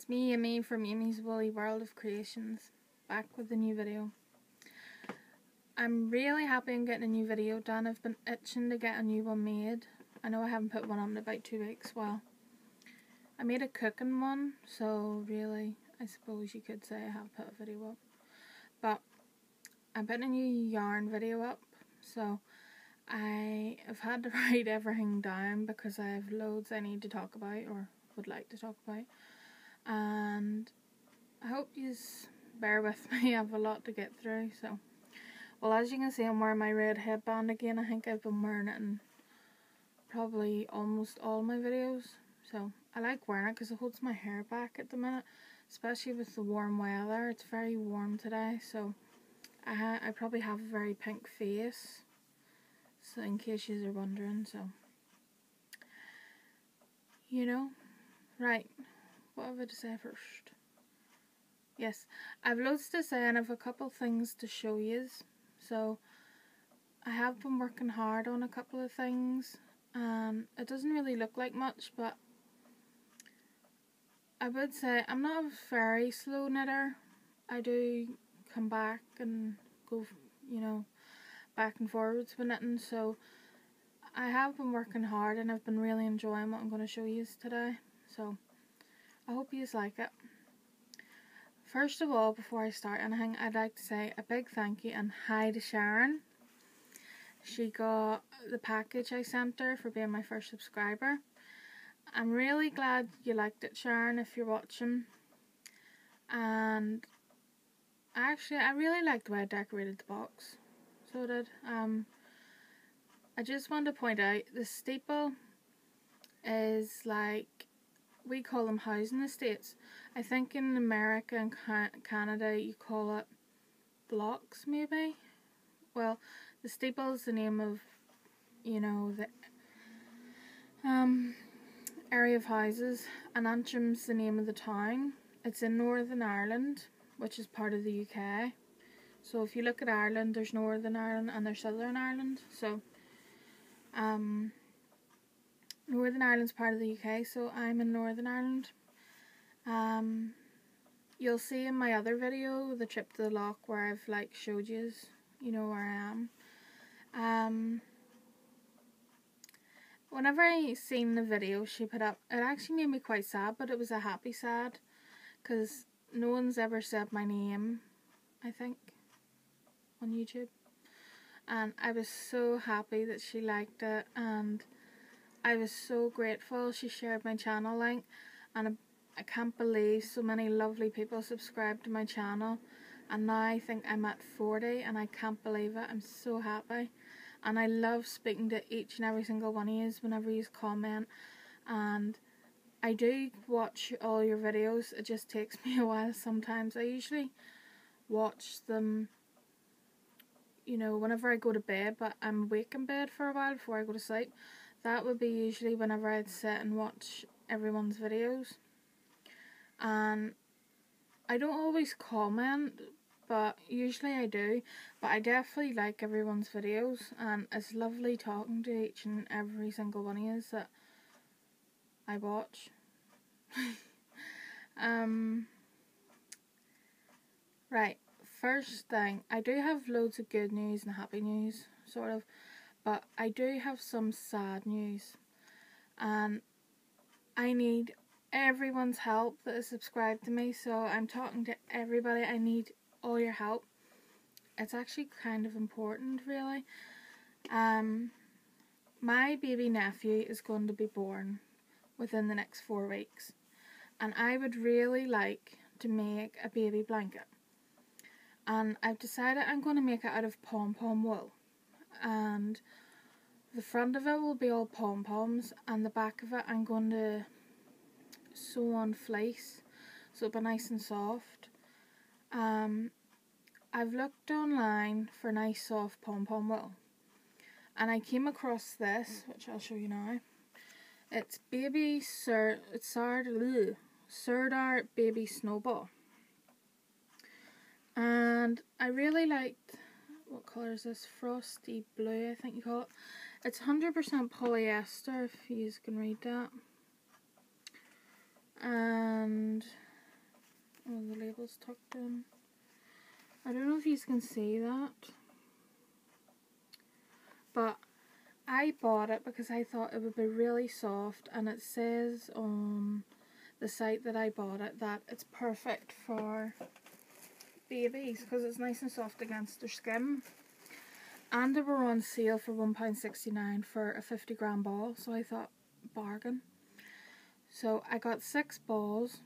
It's me, Amy, from Amy's Woolly World of Creations, back with a new video. I'm really happy I'm getting a new video done. I've been itching to get a new one made. I know I haven't put one up in about 2 weeks. Well, I made a cooking one, so really, I suppose you could say I have put a video up. But I'm putting a new yarn video up, so I have had to write everything down because I have loads I need to talk about or would like to talk about. And I hope you bear with me. I have a lot to get through. So, well, as you can see, I'm wearing my red headband again. I think I've been wearing it in probably almost all my videos. So I like wearing it because it holds my hair back at the minute, especially with the warm weather. It's very warm today, so I probably have a very pink face, so in case you are wondering. So, you know, right, what have I to say first? Yes, I've loads to say and I've a couple things to show you. So I have been working hard on a couple of things, and it doesn't really look like much, but I would say I'm not a very slow knitter. I do come back and go, you know, back and forwards with knitting, so I have been working hard and I've been really enjoying what I'm going to show you today. So I hope you like it. First of all, before I start anything, I'd like to say a big thank you and hi to Sharon. She got the package I sent her for being my first subscriber. I'm really glad you liked it, Sharon, if you're watching. And actually, I really liked the way I decorated the box. So I did. I just wanted to point out, the steeple is like, we call them housing estates. I think in America and Canada you call it blocks, maybe. Well, the steeple is the name of, you know, the area of houses, and Antrim's the name of the town. It's in Northern Ireland, which is part of the UK. So if you look at Ireland, there's Northern Ireland and there's Southern Ireland. So Northern Ireland's part of the UK, so I'm in Northern Ireland. You'll see in my other video, the trip to the loch, where I've like showed you, you know, where I am. Whenever I seen the video she put up, it actually made me quite sad, but it was a happy sad, because no one's ever said my name, I think, on YouTube. And I was so happy that she liked it, and I was so grateful she shared my channel link, and I can't believe so many lovely people subscribed to my channel, and now I think I'm at 40 and I can't believe it. I'm so happy, and I love speaking to each and every single one of you whenever you comment, and I do watch all your videos. It just takes me a while sometimes. I usually watch them, you know, whenever I go to bed, but I'm awake in bed for a while before I go to sleep. That would be usually whenever I'd sit and watch everyone's videos. And I don't always comment, but usually I do. But I definitely like everyone's videos, and it's lovely talking to each and every single one of you that I watch. Right, first thing, I do have loads of good news and happy news, sort of, but I do have some sad news, and I need everyone's help that is subscribed to me, so I'm talking to everybody. I need all your help. It's actually kind of important, really. My baby nephew is going to be born within the next 4 weeks, and I would really like to make a baby blanket, and I've decided I'm going to make it out of pom-pom wool, and the front of it will be all pom-poms, and the back of it I'm going to sew on fleece, so it'll be nice and soft. I've looked online for nice soft pom-pom wool, and I came across this, which I'll show you now. It's Sardar Baby Snowball, and I really liked, what colour is this? Frosty Blue, I think you call it. It's 100% polyester, if you can read that. And Oh, the label's tucked in. I don't know if you can see that, but I bought it because I thought it would be really soft, and it says on the site that I bought it that it's perfect for babies because it's nice and soft against their skin. And they were on sale for £1.69 for a 50-gram ball, so I thought, bargain. So I got 6 balls,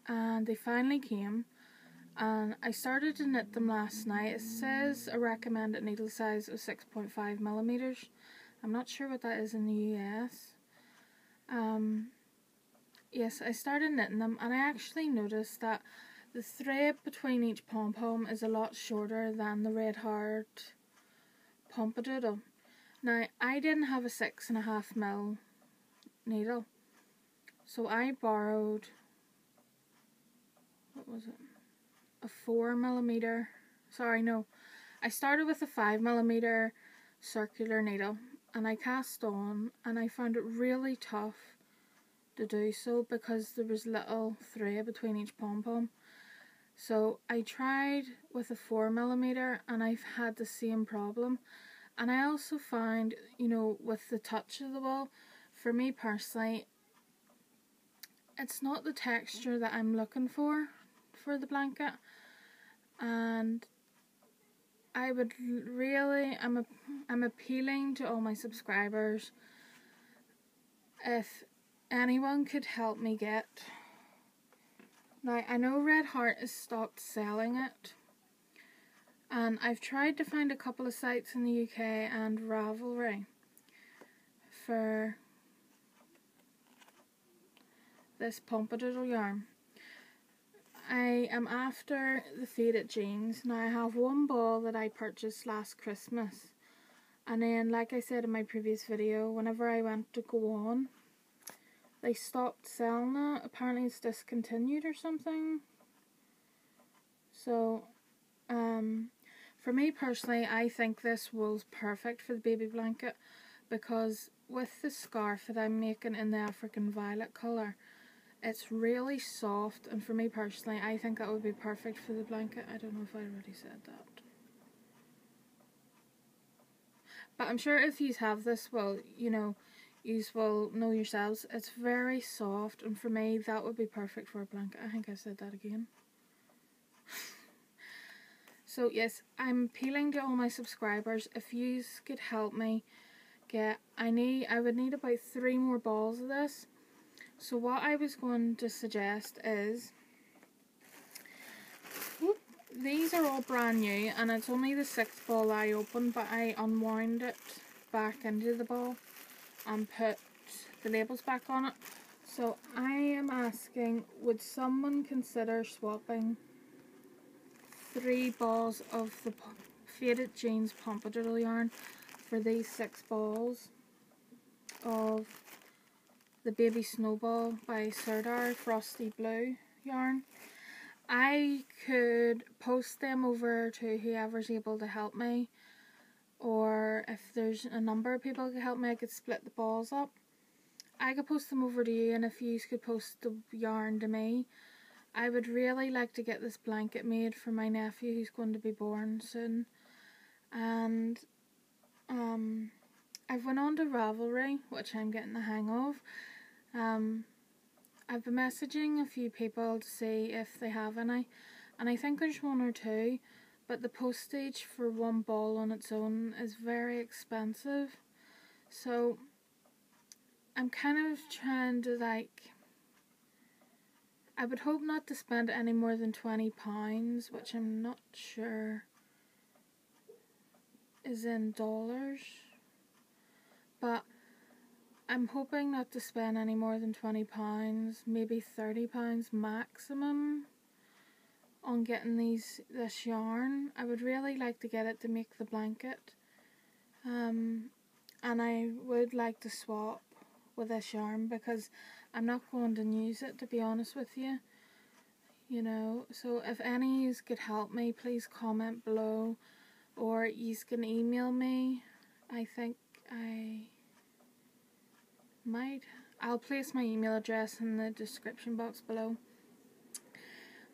and they finally came, and I started to knit them last night. It says a recommended needle size of 6.5 millimeters. I'm not sure what that is in the US. Yes, I started knitting them, and I actually noticed that the thread between each pom-pom is a lot shorter than the Red Heart Pompadoodle. Now, I didn't have a 6.5mm needle, so I borrowed, what was it, a 4mm, sorry, no, I started with a 5mm circular needle, and I cast on, and I found it really tough to do so because there was little thread between each pom-pom. So I tried with a 4mm, and I've had the same problem. And I also find, you know, with the touch of the wool, for me personally, it's not the texture that I'm looking for the blanket. And I would really, I'm appealing to all my subscribers, if anyone could help me get, now I know Red Heart has stopped selling it, and I've tried to find a couple of sites in the UK and Ravelry for this Pompadoodle yarn. I am after the faded jeans. Now I have one ball that I purchased last Christmas, and then, like I said in my previous video, whenever I went to go on, they stopped selling it. Apparently it's discontinued or something. So for me personally, I think this wool's perfect for the baby blanket, because with the scarf that I'm making in the African violet colour, it's really soft, and for me personally, I think that would be perfect for the blanket. I don't know if I already said that, but I'm sure if you have this, well, you know, you will know yourselves, it's very soft, and for me that would be perfect for a blanket. I think I said that again. So yes, I'm appealing to all my subscribers, if you could help me get, I would need about 3 more balls of this. So what I was going to suggest is, these are all brand new, and it's only the 6th ball I opened, but I unwound it back into the ball and put the labels back on it. So I am asking, would someone consider swapping 3 balls of the Faded Jeans Pompadoodle yarn for these 6 balls of the Baby Snowball by Sirdar Frosty Blue yarn? I could post them over to whoever's able to help me, or if there's a number of people who could help me, I could split the balls up. I could post them over to you, and if you could post the yarn to me. I would really like to get this blanket made for my nephew who's going to be born soon. And I've went on to Ravelry, which I'm getting the hang of. I've been messaging a few people to see if they have any, and I think there's 1 or 2, but the postage for 1 ball on its own is very expensive. So I'm kind of trying to, like, I would hope not to spend any more than £20, which I'm not sure is in dollars, but I'm hoping not to spend any more than £20, maybe £30 maximum on getting this yarn. I would really like to get it to make the blanket, and I would like to swap with this yarn because I'm not going to use it, to be honest with you. You know, so if any of you could help me, please comment below, or you can email me. I think I'll place my email address in the description box below.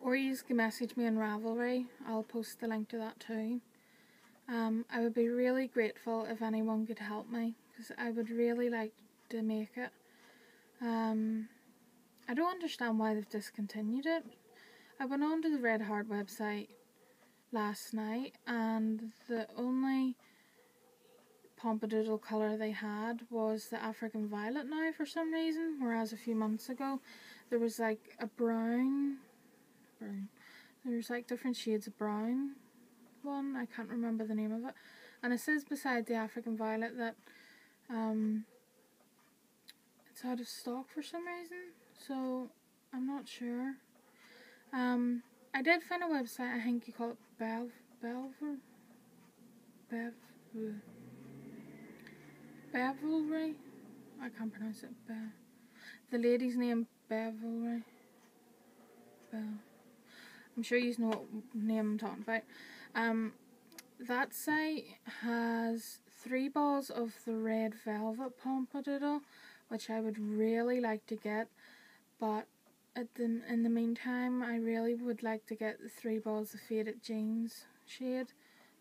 or you can message me on Ravelry. I'll post the link to that too. I would be really grateful if anyone could help me, because I would really like to make it. I don't understand why they've discontinued it. I went on to the Red Heart website last night, and the only Pompadoodle colour they had was the African Violet now for some reason, whereas a few months ago there was like a brown, there's like different shades of brown one, I can't remember the name of it, and it says beside the African Violet that it's out of stock for some reason, so I'm not sure. I did find a website, I think you call it Ravelry. I can't pronounce it. The lady's name Ravelry. I'm sure you know what name I'm talking about. That site has 3 balls of the red velvet Pompadoodle, which I would really like to get, but in the meantime I really would like to get the 3 balls of Faded Jeans shade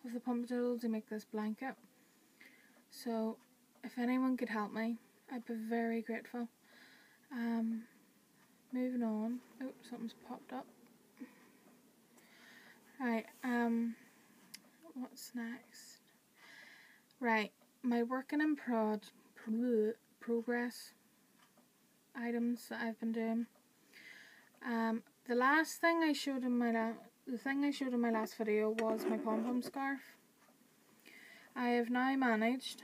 of the Pompadoodle to make this blanket. So if anyone could help me, I'd be very grateful. Moving on. Oh, something's popped up. Right, what's next? Right, my working in progress items that I've been doing. The last thing I showed in my last video was my pom-pom scarf. I have now managed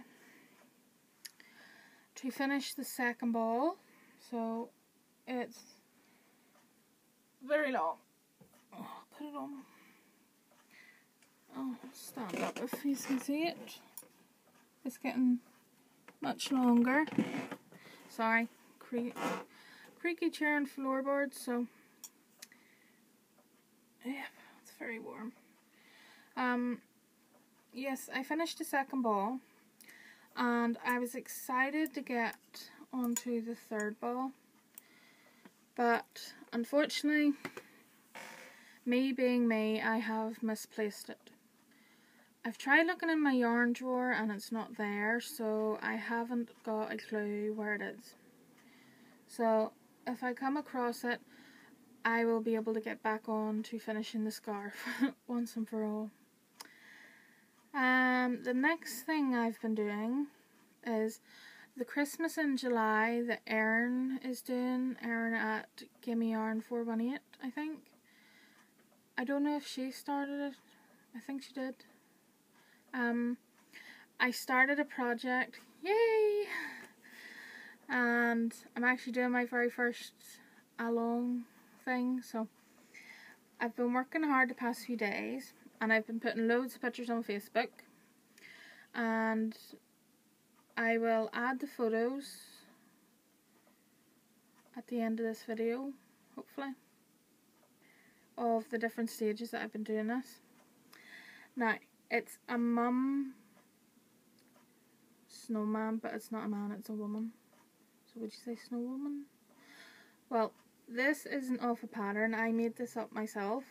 to finish the second ball, so it's very long. Oh, put it on. Oh, stand up if you can see it. It's getting much longer. Sorry, creaky chair and floorboards, so yeah, it's very warm. Yes, I finished the second ball, and I was excited to get onto the third ball, but unfortunately, me being me, I have misplaced it. I've tried looking in my yarn drawer and it's not there, so I haven't got a clue where it is. So if I come across it, I will be able to get back on to finishing the scarf once and for all. The next thing I've been doing is the Christmas in July that Erin is doing. Erin at Gimme Yarn 418, I think. I don't know if she started it. I think she did. I started a project. Yay! And I'm actually doing my very first along thing. So I've been working hard the past few days, and I've been putting loads of pictures on Facebook, and I will add the photos at the end of this video, hopefully, of the different stages that I've been doing this. Now, it's a mum snowman, but it's not a man, it's a woman. So would you say snow woman? Well, this isn't off a pattern, I made this up myself.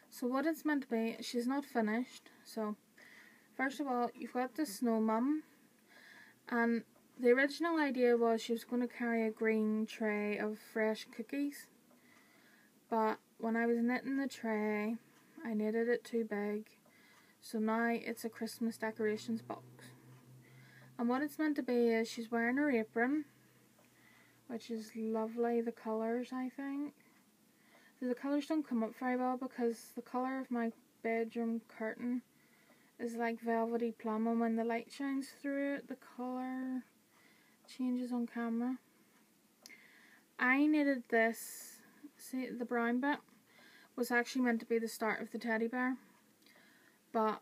So what it's meant to be, she's not finished. So first of all, you've got the snow mum, and the original idea was she was going to carry a green tray of fresh cookies, but when I was knitting the tray, I knitted it too big, so now it's a Christmas decorations box. And what it's meant to be is she's wearing her apron, which is lovely, the colours, I think. The colours don't come up very well because the colour of my bedroom curtain is like velvety plum, and when the light shines through it, the colour changes on camera. I knitted this, see the brown bit was actually meant to be the start of the teddy bear, but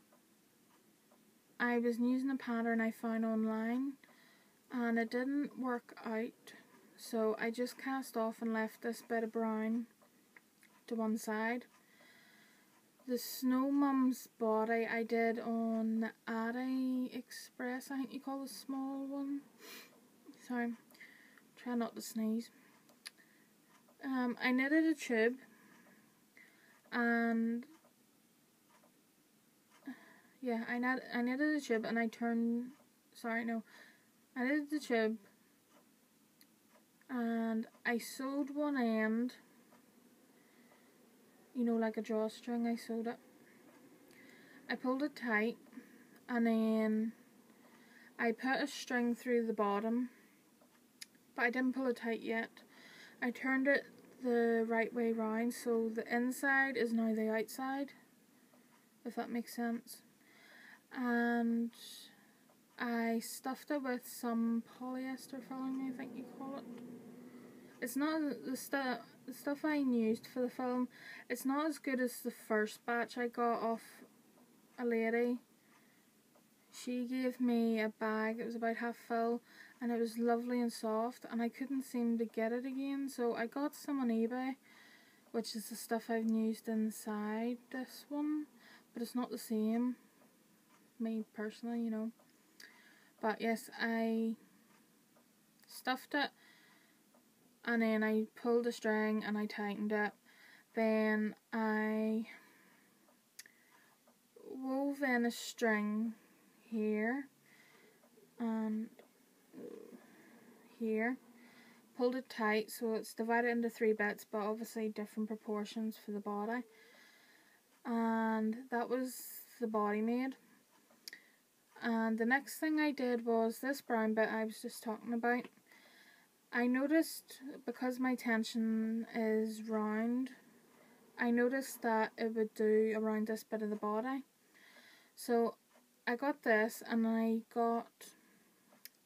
I was using a pattern I found online and it didn't work out, so I just cast off and left this bit of brown to one side. The snow mum's body I did on the AliExpress, I think you call the small one. Sorry, try not to sneeze. I knitted a tube, and yeah, I knitted a tube, and I knitted the tube, and I sewed one end, you know, like a drawstring. I sewed it, I pulled it tight, and then I put a string through the bottom, but I didn't pull it tight yet. I turned it the right way round, so the inside is now the outside, if that makes sense. And I stuffed it with some polyester filling, I think you call it. It's not the stuff I used for the film. It's not as good as the first batch I got off a lady. She gave me a bag, it was about half full, and it was lovely and soft, and I couldn't seem to get it again, so I got some on eBay, which is the stuff I've used inside this one, but it's not the same, me personally, you know. But yes, I stuffed it, and then I pulled the string and I tightened it. Then I wove in a string here and here, pulled it tight so it's divided into 3 bits, but obviously different proportions for the body, and that was the body made. And the next thing I did was this brown bit I was just talking about. I noticed, because my tension is round, I noticed that it would do around this bit of the body. So I got this, and I got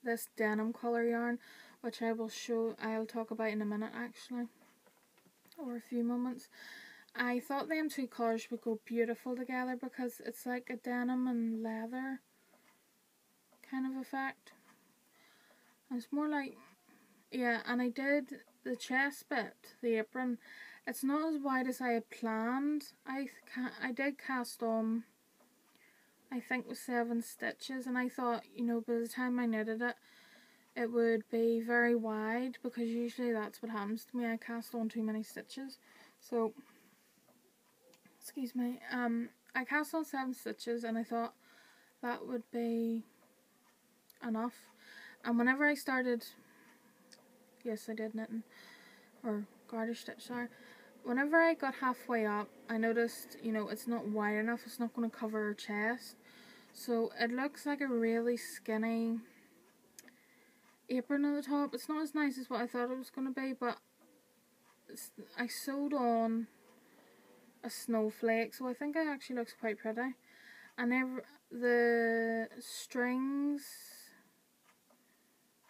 this denim colour yarn, which I'll talk about in a minute actually, or a few moments. I thought them two colours would go beautiful together because it's like a denim and leather kind of effect. It's more like, yeah, and I did the chest bit, the apron. It's not as wide as I had planned. I did cast on, I think it was 7 stitches, and I thought, you know, by the time I knitted it, it would be very wide, because usually that's what happens to me. I cast on too many stitches. So, excuse me, I cast on 7 stitches, and I thought that would be enough. And whenever I started, yes, I did knitting, or garter stitch, sorry. Whenever I got halfway up, I noticed, you know, it's not wide enough. It's not going to cover her chest. So it looks like a really skinny apron at the top. It's not as nice as what I thought it was going to be, but I sewed on a snowflake, so I think it actually looks quite pretty. And the strings,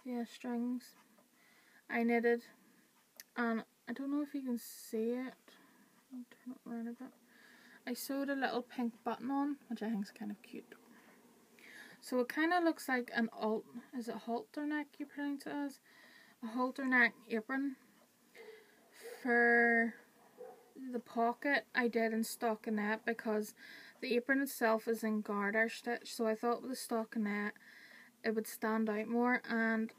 yeah, strings, I knitted, and I don't know if you can see it. I'll turn it around a bit. I sewed a little pink button on, which I think is kind of cute. So it kind of looks like an is it halter neck you pronounce it as? A halter neck apron. For the pocket, I did in stockinette, because the apron itself is in garter stitch, so I thought with the stockinette it would stand out more. And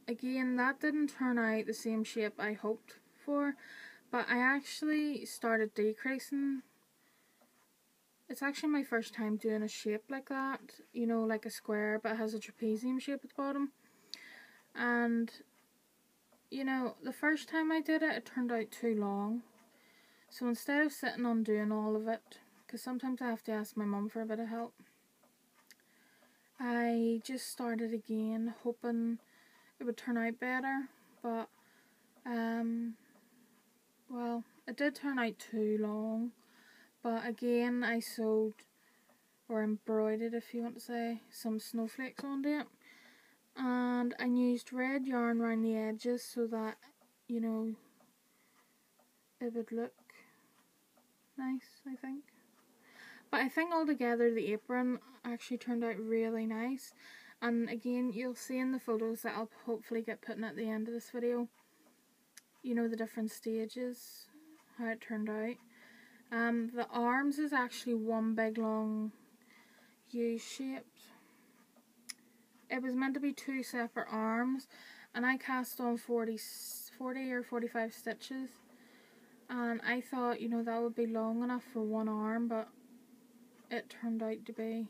again, that didn't turn out the same shape I hoped for, but I actually started decreasing. It's actually my first time doing a shape like that, you know, like a square, but it has a trapezium shape at the bottom. And, you know, the first time I did it, it turned out too long. So instead of sitting on doing all of it, because sometimes I have to ask my mum for a bit of help, I just started again, hoping it would turn out better. But, well, it did turn out too long. But again, I sewed, or embroidered if you want to say, some snowflakes onto it. And I used red yarn around the edges so that, you know, it would look nice, I think. But I think altogether the apron actually turned out really nice. And again, you'll see in the photos that I'll hopefully get put in at the end of this video, you know, the different stages, how it turned out. The arms is actually one big long U-shaped. It was meant to be 2 separate arms, and I cast on 40 or 45 stitches. And I thought, you know, that would be long enough for one arm, but it turned out to be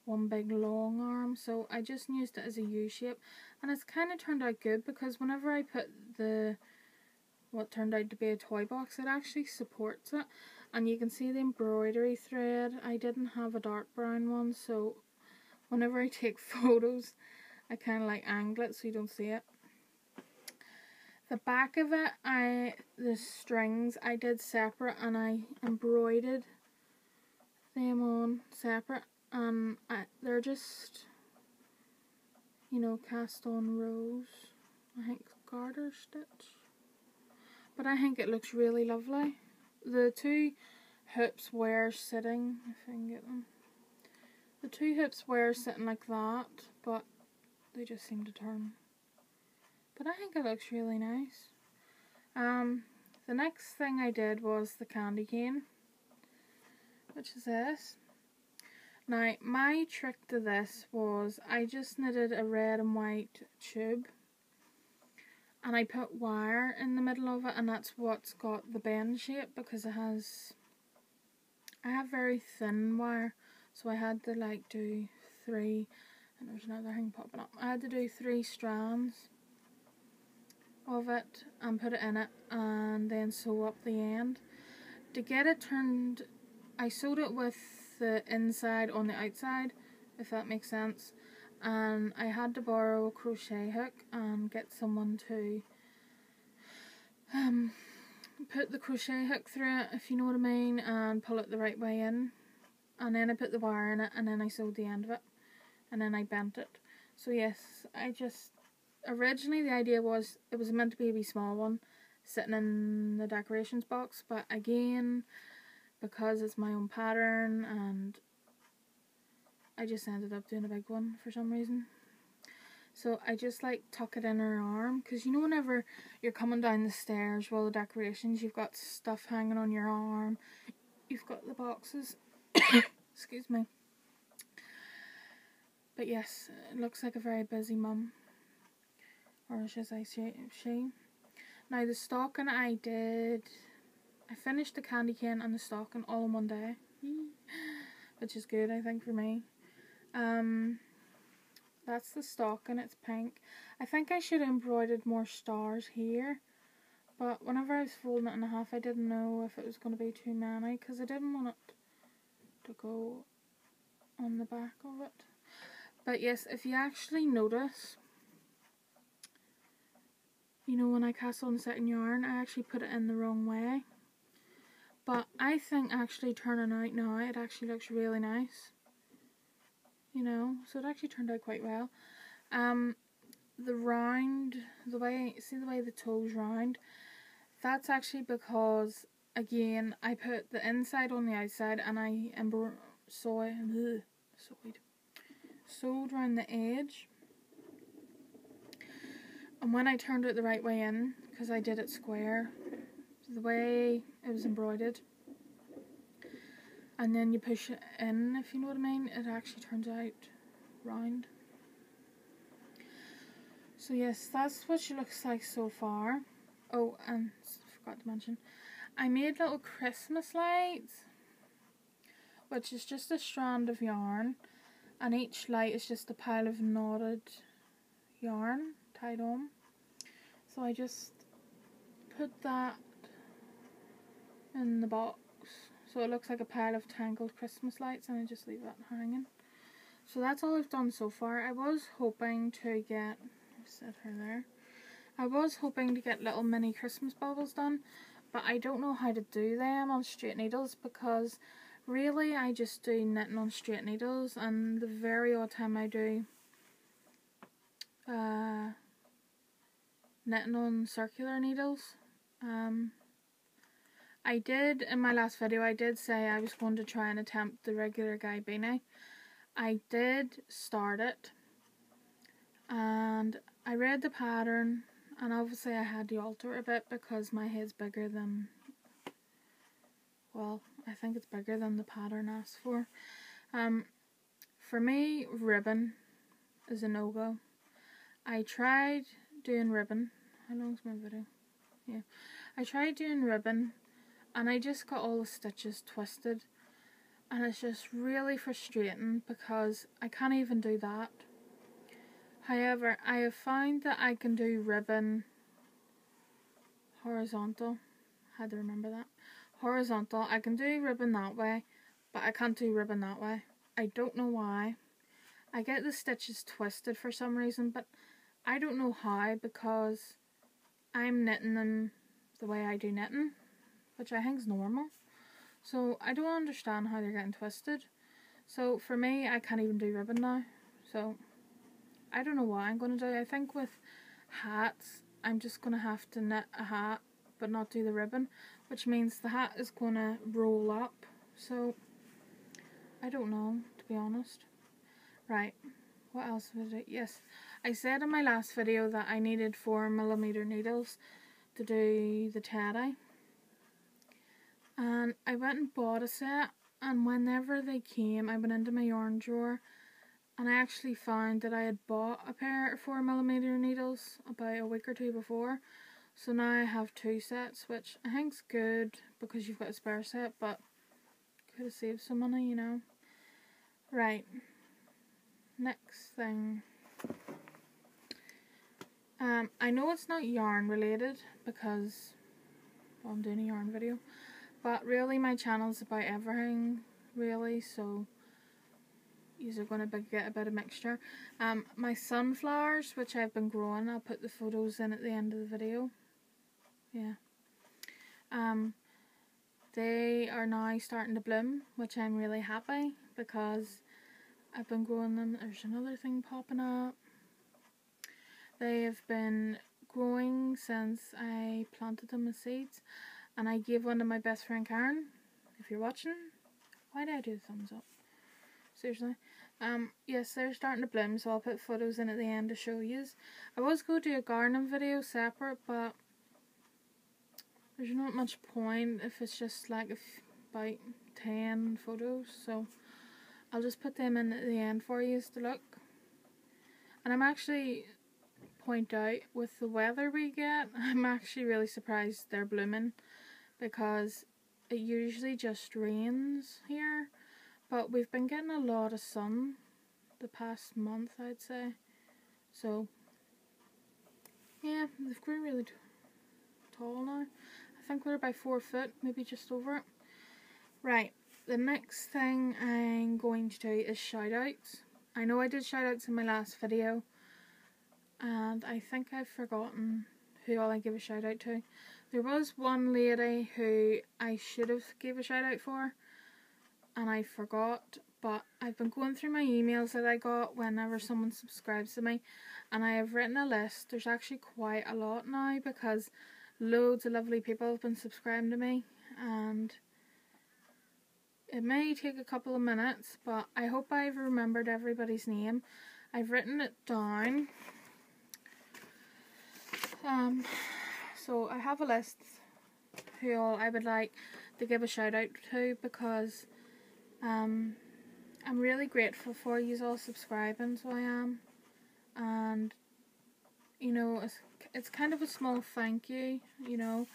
one big long arm. So I just used it as a U shape, and it's kind of turned out good because whenever I put what turned out to be a toy box, it actually supports it. And you can see the embroidery thread. I didn't have a dark brown one, so whenever I take photos, I kind of like angle it so you don't see it. The back of it, the strings I did separate, and I embroidered them on separate, and they're just, you know, cast on rows. I think garter stitch, but I think it looks really lovely. The two hoops were sitting, if I can get them. The two hoops were sitting like that, but they just seem to turn. But I think it looks really nice. The next thing I did was the candy cane, which is this. Now, my trick to this was I just knitted a red and white tube, and I put wire in the middle of it, and that's what's got the bend shape, because I have very thin wire, so I had to like do 3, and there's another thing popping up. I had to do 3 strands of it and put it in it, and then sew up the end. To get it turned, I sewed it with the inside on the outside, if that makes sense, and I had to borrow a crochet hook and get someone to put the crochet hook through it, if you know what I mean, and pull it the right way in. And then I put the wire in it, and then I sewed the end of it, and then I bent it. So yes, originally the idea was it was meant to be a wee small one sitting in the decorations box, but again, because it's my own pattern, and I just ended up doing a big one for some reason. So I just like tuck it in her arm, because you know whenever you're coming down the stairs with all the decorations, you've got stuff hanging on your arm, you've got the boxes. Excuse me. But yes, it looks like a very busy mum, or should I say she. Now the stocking I finished the candy cane and the stocking all in one day, which is good I think for me. That's the stocking, it's pink. I think I should have embroidered more stars here, but whenever I was folding it in half, I didn't know if it was going to be too many, because I didn't want it to go on the back of it. But yes, if you actually notice, you know, when I cast on the second yarn, I actually put it in the wrong way. But I think actually turning out now, it actually looks really nice. You know, so it actually turned out quite well. The round, see the way the toe's round? That's actually because, again, I put the inside on the outside, and I sewed around the edge. And when I turned it the right way in, because I did it square, the way it was embroidered, and then you push it in, if you know what I mean, it actually turns out round. So yes, that's what she looks like so far. Oh, and I forgot to mention, I made little Christmas lights, which is just a strand of yarn, and each light is just a pile of knotted yarn tied on. So I just put that in the box, so it looks like a pile of tangled Christmas lights, and I just leave that hanging. So that's all I've done so far. I was hoping to get, set her there, I was hoping to get little mini Christmas baubles done, but I don't know how to do them on straight needles, because really I just do knitting on straight needles, and the very odd time I do knitting on circular needles. I did, in my last video, I did say I was going to try and attempt the regular guy beanie. I did start it, and I read the pattern, and obviously I had to alter it a bit because my head's bigger than, well, I think it's bigger than the pattern asked for. For me, ribbon is a no-go. I tried doing ribbon. How long's my video? Yeah. I tried doing ribbon and I just got all the stitches twisted, and it's just really frustrating because I can't even do that. However, I have found that I can do ribbon horizontal. Had to remember that. Horizontal. I can do ribbon that way, but I can't do ribbon that way. I don't know why. I get the stitches twisted for some reason, but I don't know how, because I'm knitting them the way I do knitting, which I think is normal. So I don't understand how they're getting twisted. So for me, I can't even do ribbon now. So I don't know what I'm going to do. I think with hats, I'm just going to have to knit a hat but not do the ribbon, which means the hat is going to roll up. So I don't know, to be honest. Right, what else was it? Yes, I said in my last video that I needed 4mm needles to do the tie-dye. And I went and bought a set, and whenever they came, I went into my yarn drawer and I actually found that I had bought a pair of 4mm needles about a week or two before. So now I have 2 sets, which I think's good because you've got a spare set, but could have saved some money, you know. Right, next thing. I know it's not yarn related because, well, I'm doing a yarn video, but really my channel's about everything, really, so you're going to get a bit of mixture. My sunflowers, which I've been growing, I'll put the photos in at the end of the video. Yeah. They are now starting to bloom, which I'm really happy because I've been growing them. There's another thing popping up. They have been growing since I planted them with seeds, and I gave one to my best friend Karen. If you're watching, why did I do the thumbs up? Seriously. Yes, they're starting to bloom, so I'll put photos in at the end to show you. I was going to do a gardening video separate, but there's not much point if it's just like about 10 photos, so I'll just put them in at the end for you to look. And I'm actually, point out, with the weather we get, I'm actually really surprised they're blooming, because it usually just rains here, but we've been getting a lot of sun the past month, I'd say. So yeah, they've grown really tall now. I think they're about 4 foot, maybe just over it. Right, the next thing I'm going to do is shout outs. I know I did shout outs in my last video, and I think I've forgotten who all I give a shout out to. There was one lady who I should have gave a shout out for, and I forgot, but I've been going through my emails that I got whenever someone subscribes to me, and I have written a list. There's actually quite a lot now because loads of lovely people have been subscribing to me, and it may take a couple of minutes, but I hope I've remembered everybody's name. I've written it down. So I have a list who all I would like to give a shout out to, because I'm really grateful for you all subscribing, so I am. And you know, it's kind of a small thank you, you know,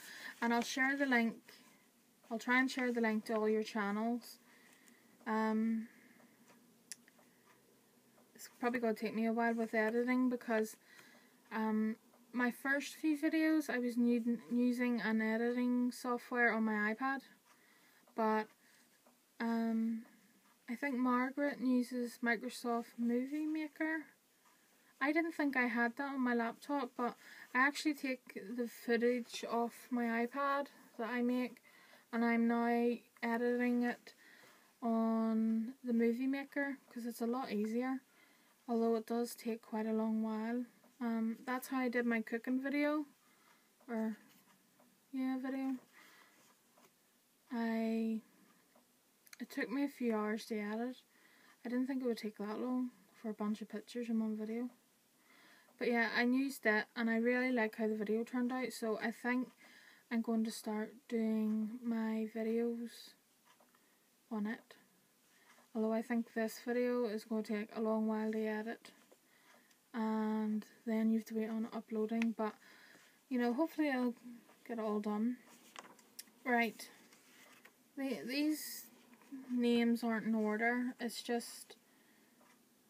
and I'll share the link. I'll try and share the link to all your channels. It's probably going to take me a while with editing because my first few videos I was using an editing software on my iPad, but I think Margaret uses Microsoft Movie Maker. I didn't think I had that on my laptop, but I actually take the footage off my iPad that I make, and I'm now editing it on the Movie Maker because it's a lot easier, although it does take quite a long while. That's how I did my cooking video, video. It took me a few hours to edit. I didn't think it would take that long for a bunch of pictures in one video. But yeah, I used it and I really like how the video turned out, so I think I'm going to start doing my videos on it. Although I think this video is going to take a long while to edit, and then you have to wait on uploading, but you know, hopefully I'll get it all done. Right. These names aren't in order. It's just,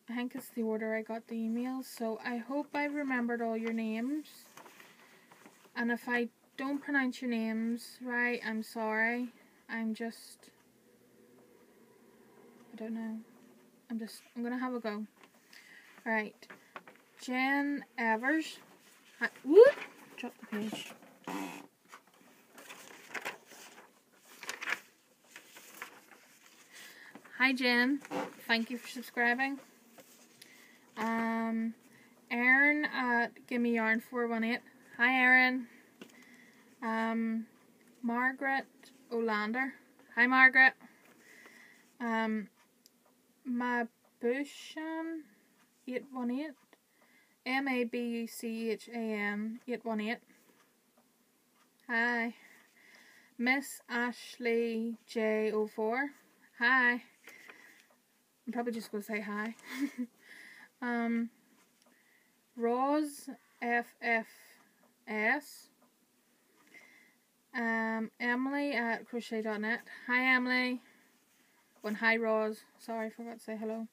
I think it's the order I got the emails. So I hope I remembered all your names. And if I don't pronounce your names right, I'm sorry. I don't know. I'm going to have a go. Right. Jen Evers. Whoop! Drop the page. Hi Jen. Thank you for subscribing. Erin at Gimme Yarn 418. Hi Erin. Margaret Olander. Hi Margaret. Mabushan 818. Mabuchan 818. Hi. Miss Ashley J04. Hi. I'm probably just going to say hi. Roz FFS. Emily at crochet.net. Hi Emily. And hi Roz. Sorry, I forgot to say hello.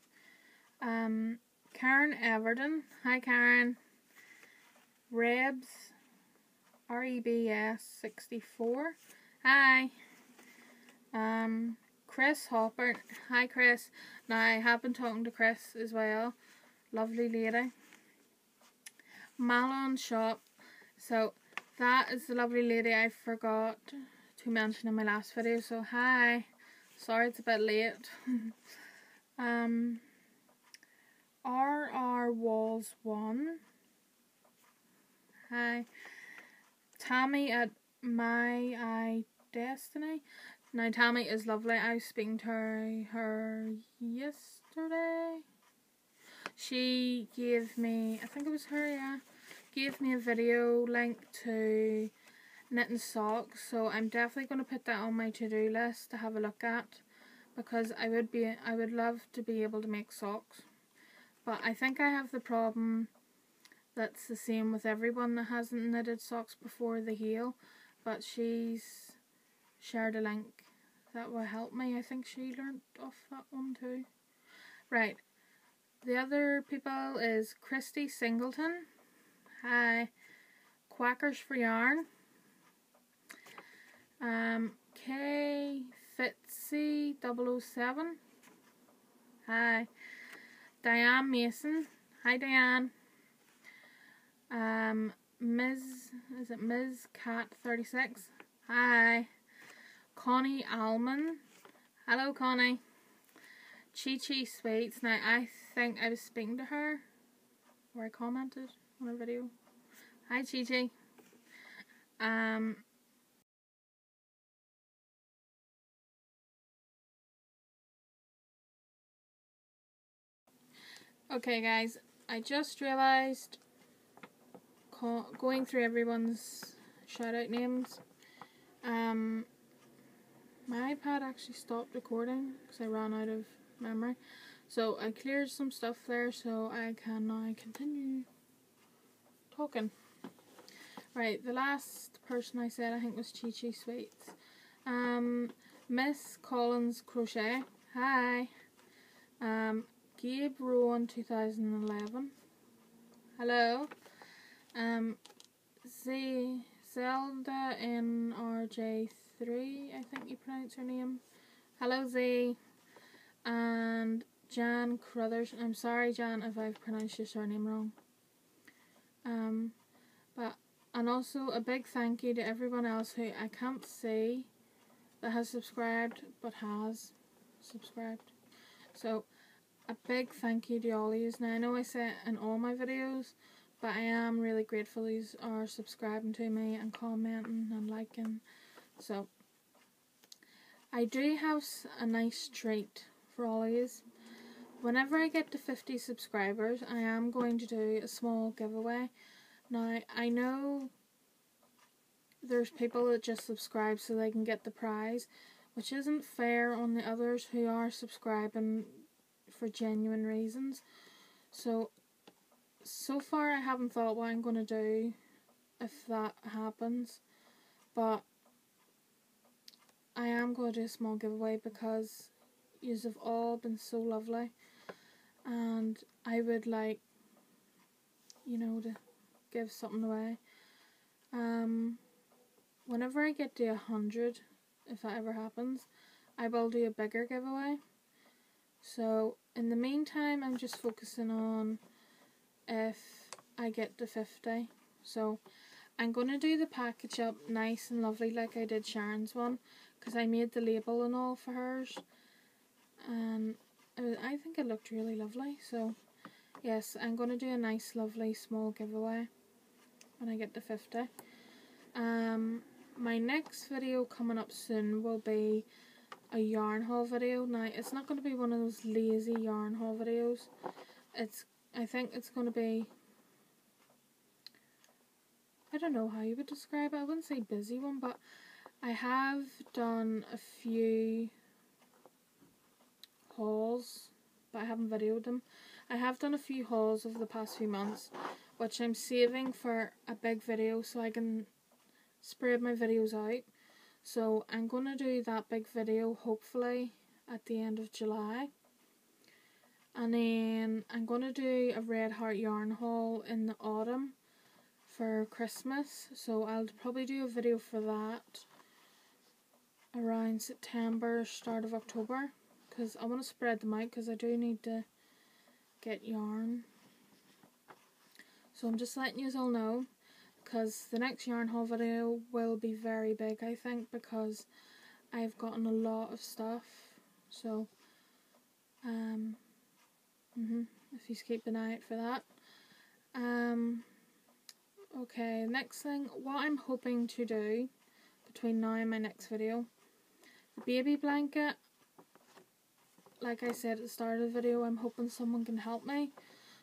Karen Everton. Hi Karen. Rebs. REBS 64. Hi. Chris Hopper. Hi Chris. Now I have been talking to Chris as well. Lovely lady. Malon Shop. So that is the lovely lady I forgot to mention in my last video. So hi. Sorry it's a bit late. RR Walls 1. Hi. Tammy at My I Destiny. Now Tammy is lovely. I was speaking to her yesterday. She gave me, I think it was her, yeah, gave me a video link to knitting socks. So I'm definitely going to put that on my to-do list to have a look at, because I would love to be able to make socks. But I think I have the problem that's the same with everyone that hasn't knitted socks before, the heel. But she's shared a link that will help me. I think she learnt off that one too. Right. The other people is Christy Singleton. Hi. Quackers for Yarn. K Fitzy 007. Hi. Diane Mason. Hi Diane. Ms. Cat 36. Hi. Connie Alman. Hello Connie. Chi Chi Sweets. Now I think I was speaking to her, or I commented on a video. Hi Chi Chi. Okay guys, I just realised, going through everyone's shout out names, my iPad actually stopped recording because I ran out of memory. So I cleared some stuff there so I can now continue talking. Right, the last person I said I think was Chi Chi Sweets. Miss Collins Crochet. Hi. Gabe Rowan 2011. Hello. Zelda NRJ3, I think you pronounce her name. Hello Z. And Jan Crothers. I'm sorry Jan if I've pronounced your surname wrong. And also a big thank you to everyone else who I can't see that has subscribed but has subscribed. So a big thank you to all of you. Now I know I say it in all my videos, but I am really grateful you are subscribing to me and commenting and liking. So I do have a nice treat for all of you. Whenever I get to 50 subscribers, I am going to do a small giveaway. Now, I know there's people that just subscribe so they can get the prize, which isn't fair on the others who are subscribing for genuine reasons. So far I haven't thought what I'm going to do if that happens. but I am going to do a small giveaway because yous have all been so lovely, and I would like, you know, to give something away. Whenever I get to 100, if that ever happens, I will do a bigger giveaway. So in the meantime, I'm just focusing on if I get to 50. So I'm going to do the package up nice and lovely like I did Sharon's one, because I made the label and all for hers, and I think it looked really lovely. So yes, I'm going to do a nice lovely small giveaway when I get to 50. My next video coming up soon will be a yarn haul video. Now it's not going to be one of those lazy yarn haul videos. I think it's going to be, I don't know how you would describe it. I wouldn't say busy one, but I have done a few hauls, but I haven't videoed them. I have done a few hauls over the past few months, which I'm saving for a big video so I can spread my videos out. So I'm going to do that big video hopefully at the end of July. And then I'm going to do a Red Heart yarn haul in the autumn for Christmas. So I'll probably do a video for that around September, start of October. Because I want to spread them out, because I do need to get yarn. So I'm just letting you all know, because the next yarn haul video will be very big, I think, because I've gotten a lot of stuff. So if you keep an eye out for that. Okay, next thing, what I'm hoping to do between now and my next video, the baby blanket, like I said at the start of the video, I'm hoping someone can help me.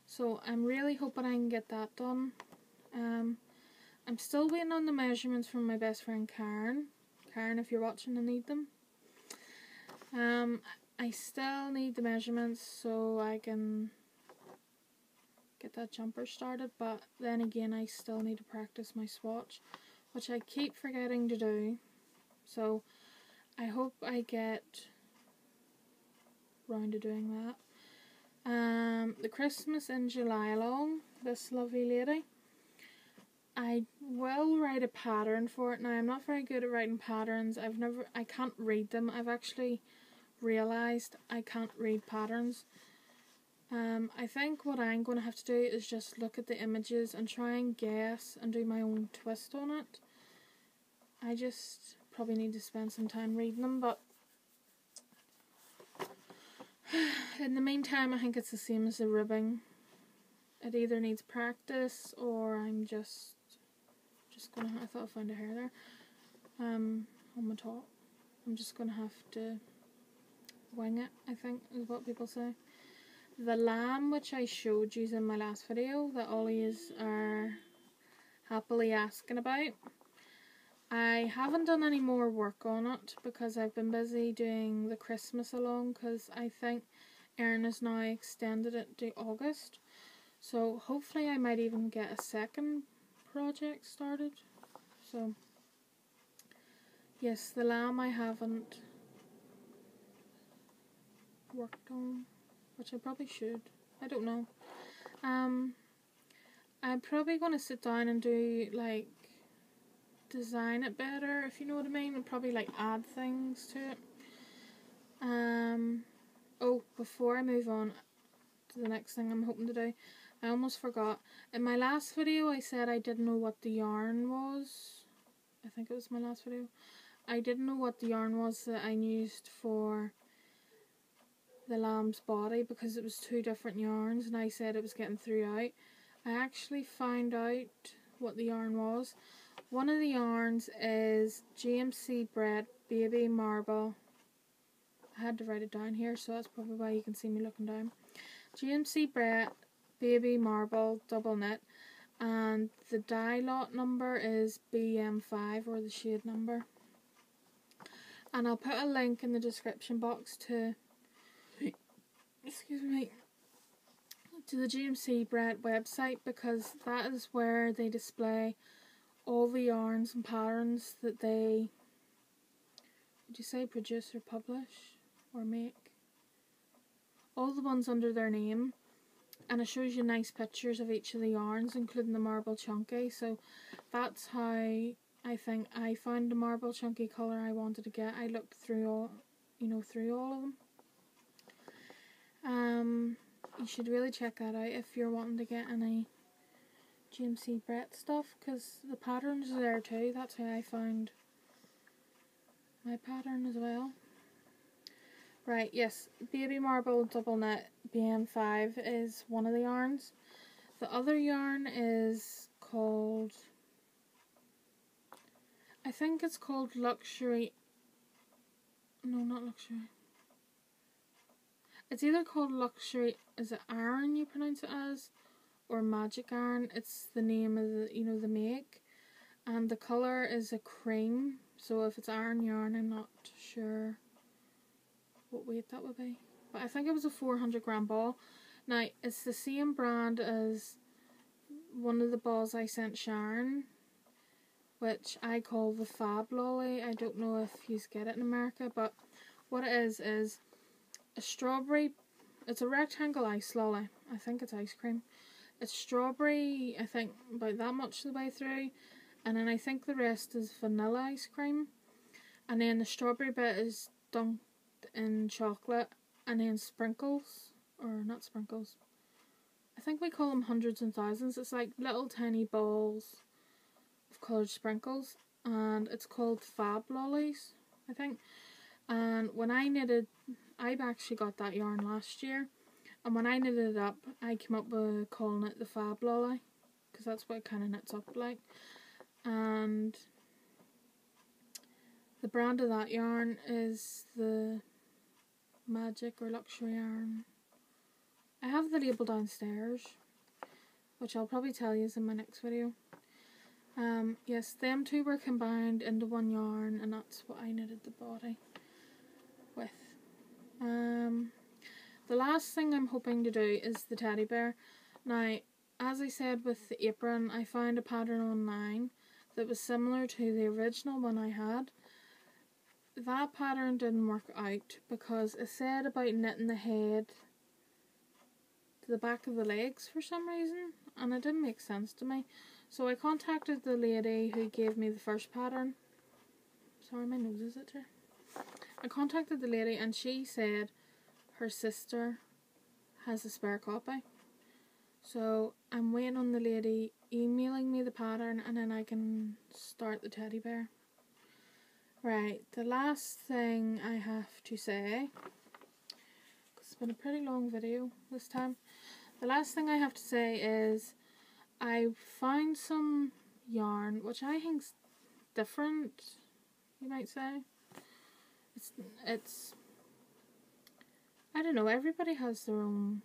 So I'm really hoping I can get that done. I'm still waiting on the measurements from my best friend Karen. Karen, if you're watching, I need them. I still need the measurements so I can get that jumper started, but then again I still need to practice my swatch, which I keep forgetting to do. So I hope I get round to doing that. The Christmas in July along, this lovely lady, I will write a pattern for it. Now I'm not very good at writing patterns. I can't read them. I've actually realised I can't read patterns. I think what I'm going to have to do is just look at the images and try and guess and do my own twist on it. I just probably need to spend some time reading them, but in the meantime I think it's the same as the ribbing. It either needs practice or I'm just gonna, I thought I found a hair there, on my top. I'm just gonna have to wing it, I think is what people say. The lamb, which I showed you in my last video, that all yous are happily asking about, I haven't done any more work on it because I've been busy doing the Christmas along, because I think Erin has now extended it to August. So hopefully I might even get a second project started. So yes, the lamb I haven't worked on, which I probably should. I don't know. I'm probably going to sit down and do, like, design it better, if you know what I mean, and probably like add things to it. Oh, before I move on to the next thing I'm hoping to do, I almost forgot. In my last video I said I didn't know what the yarn was. I think it was my last video. I didn't know what the yarn was that I used for the lamb's body because it was two different yarns and I said it was getting through out. I actually found out what the yarn was. One of the yarns is GMC Bret Baby Marble. I had to write it down here, so that's probably why you can see me looking down. GMC Bret Baby Marble double knit, and the dye lot number is BM5, or the shade number. And I'll put a link in the description box to, excuse me, to the GMC Bret website, because that is where they display all the yarns and patterns that they, would you say produce or publish or make? All the ones under their name. And it shows you nice pictures of each of the yarns, including the marble chunky. So that's how I think I found the marble chunky colour I wanted to get. I looked through all, through all of them. You should really check that out if you're wanting to get any GMC Brett stuff, because the patterns are there too. That's how I found my pattern as well. Right, yes, Baby Marble Double Knit BM5 is one of the yarns. The other yarn is called, I think it's called Luxury, no, not Luxury. It's either called Luxury, is it Iron you pronounce it as, or Magic Iron. It's the name of the, the make. And the colour is a cream, so if it's iron yarn, I'm not sure what weight that would be, but I think it was a 400-gram ball. Now it's the same brand as one of the balls I sent Sharon, which I call the Fab Lolly. I don't know if you get it in America, but what it is a strawberry, it's a rectangle ice lolly. I think it's ice cream. It's strawberry, I think about that much of the way through, and then I think the rest is vanilla ice cream, and then the strawberry bit is dunked in chocolate, and then sprinkles, or not sprinkles, I think we call them hundreds and thousands. It's like little tiny balls of coloured sprinkles, and it's called Fab Lollies, I think. And when I knitted, I actually got that yarn last year, and when I knitted it up, I came up with calling it the Fab Lolly, because that's what it kind of knits up like. And the brand of that yarn is the Magic or Luxury Yarn. I have the label downstairs, which I'll probably tell you in my next video. Yes, them two were combined into one yarn, and that's what I knitted the body with. The last thing I'm hoping to do is the teddy bear. Now, as I said with the apron, I found a pattern online that was similar to the original one I had. That pattern didn't work out because it said about knitting the head to the back of the legs for some reason, and it didn't make sense to me. So I contacted the lady who gave me the first pattern. Sorry, my nose is itchy. I contacted the lady and she said her sister has a spare copy. So I'm waiting on the lady emailing me the pattern, and then I can start the teddy bear. Right, the last thing I have to say, because it's been a pretty long video this time, the last thing I have to say is I found some yarn which I think's different, you might say. It's I don't know, everybody has their own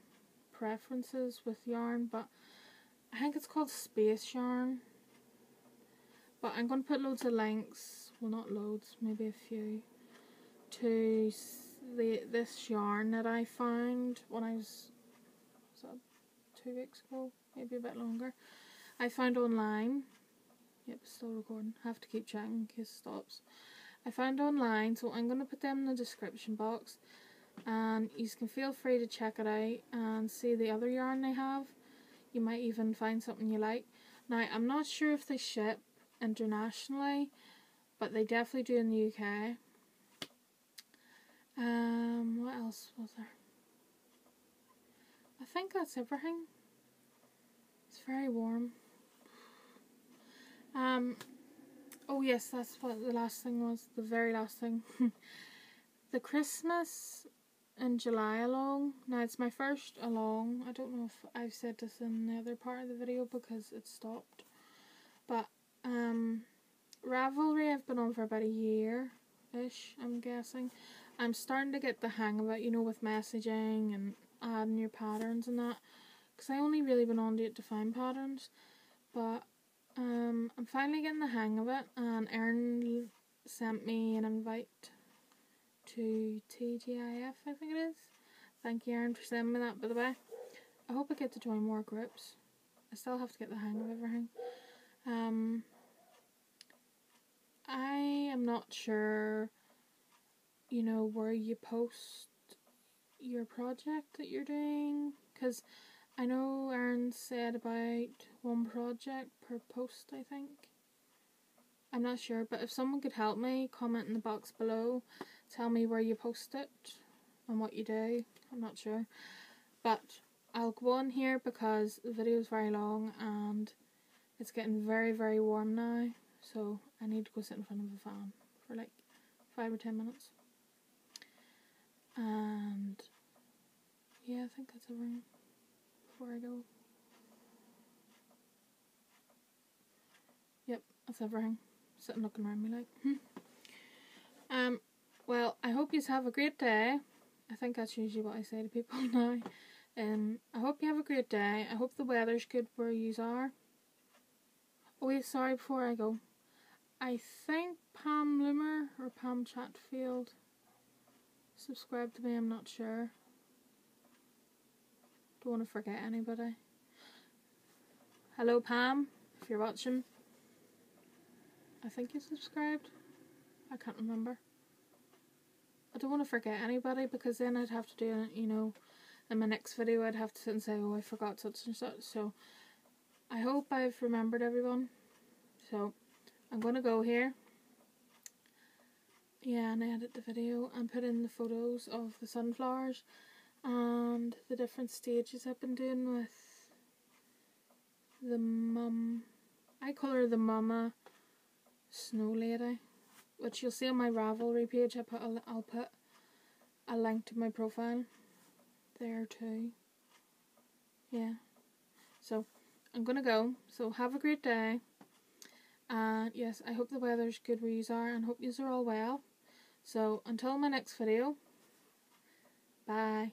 preferences with yarn, but I think it's called space yarn. But I'm going to put loads of links, well not loads, maybe a few, to this yarn that I found when I was that 2 weeks ago, maybe a bit longer. I found online, yep, still recording, have to keep checking in case it stops. I found online, so I'm going to put them in the description box, and you can feel free to check it out and see the other yarn they have. You might even find something you like. Now, I'm not sure if they ship internationally, but they definitely do in the UK. What else was there? I think that's everything. It's very warm. Oh yes, that's what the last thing was, the very last thing. The Christmas in July along. Now it's my first along. I don't know if I've said this in the other part of the video because it stopped. But Ravelry I've been on for about a year-ish, I'm guessing. I'm starting to get the hang of it, you know, with messaging and adding your patterns and that. Because I only really been on it to find patterns. But I'm finally getting the hang of it, and Erin sent me an invite to TGIF, I think it is. Thank you, Erin, for sending me that, by the way. I hope I get to join more groups. I still have to get the hang of everything. I am not sure, you know, where you post your project that you're doing, because I know Aaron said about one project per post, I think. I'm not sure, but if someone could help me, comment in the box below, tell me where you post it and what you do. I'm not sure, but I'll go on here because the video is very long and it's getting very, very warm now, so I need to go sit in front of a fan for like 5 or 10 minutes. And yeah, I think that's everything before I go. Yep, that's everything. Sitting looking around me like, well, I hope you have a great day. I think that's usually what I say to people now. I hope you have a great day. I hope the weather's good where you are. Oh wait, sorry, before I go. I think Pam Loomer or Pam Chatfield subscribed to me, I'm not sure. Don't want to forget anybody. Hello Pam, if you're watching. I think you subscribed. I can't remember. I don't want to forget anybody because then I'd have to do it, you know, in my next video I'd have to sit and say, oh, I forgot such and such. So I hope I've remembered everyone. So I'm going to go here. Yeah, and edit the video and put in the photos of the sunflowers and the different stages I've been doing with the mum. I call her the Mama Snow Lady, which you'll see on my Ravelry page. I'll put a link to my profile there too. Yeah. So I'm gonna go. So have a great day. And yes, I hope the weather's good where you are and hope you are all well. So until my next video, bye.